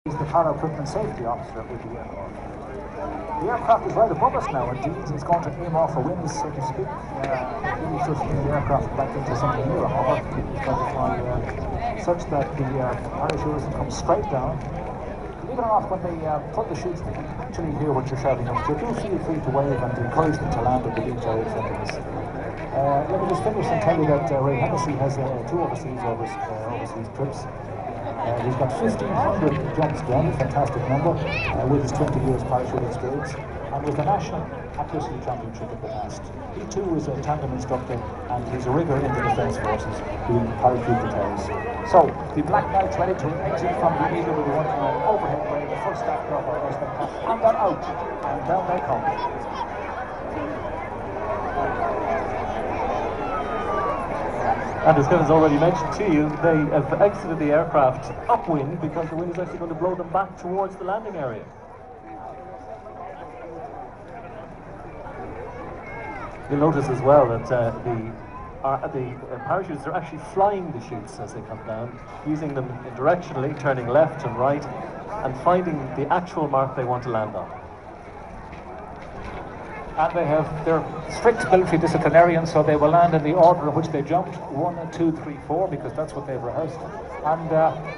He's the Para Equipment Safety Officer with the aircraft. The aircraft is right above us now, indeed. He's going to aim off for winds, so to speak. Really should bring the aircraft back into something near a hover. He's going to fly such that the parachute doesn't come straight down. Believe it or not, when they pull the chutes, they can actually hear what you're shouting out. So do feel free to wave and encourage them to land at the beach area in front of us. Let me just finish and tell you that Ray Hennessy has 2 overseas trips. He's got 1,500 jumps done, fantastic number, with his 20 years parachute experience, and was the National Accuracy Championship in the past. He too is a tandem instructor, and he's a rigger in the Defence Forces doing parachute repairs. So, the Black Knights ready to exit from the Eagle with the one overhead way, the first stack of Bray Air Spectacular, and they're out, and down they come. And as Kevin's already mentioned to you, they have exited the aircraft upwind because the wind is actually going to blow them back towards the landing area. You'll notice as well that the parachutes are actually flying the chutes as they come down, using them directionally, turning left and right, and finding the actual mark they want to land on. And they're strict military disciplinarians, so they will land in the order in which they jumped, 1, 2, 3, 4, because that's what they've rehearsed. And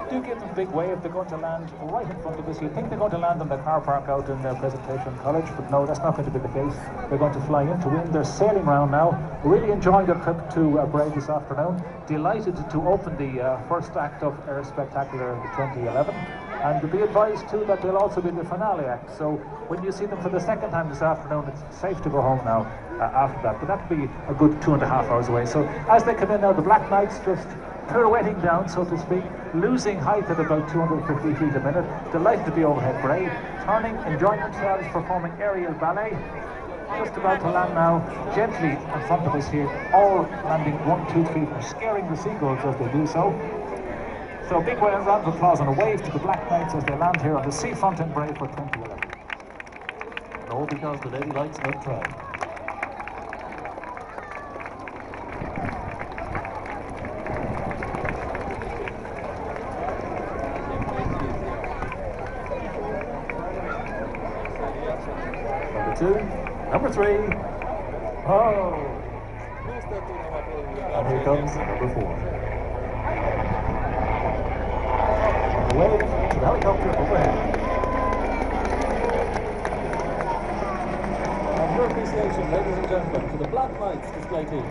do give them a big wave. They're going to land right in front of us. You think they're going to land in the car park out in their presentation college, but no, that's not going to be the case. They're going to fly into wind. They're sailing around now. Really enjoying their trip to Bray this afternoon. Delighted to open the first act of Air Spectacular 2011. And be advised too that they'll also be the finale act. So when you see them for the second time this afternoon, it's safe to go home now after that. But that'll be a good 2.5 hours away. So as they come in now, the Black Knights just pirouetting down, so to speak, losing height at about 250 feet a minute. Delighted to be overhead Bray, turning, enjoying themselves, performing aerial ballet. Just about to land now, gently in front of us here, all landing 1, 2, 3, scaring the seagulls as they do so. So a big round of applause and a wave to the Black Knights as they land here on the seafront in Bray for 2011. And all because the Lady Lights don't try. Number 2, number 3. Oh! And here comes number 4. Wave to the helicopter overhead. And your appreciation, ladies and gentlemen, for the Black Knights display team.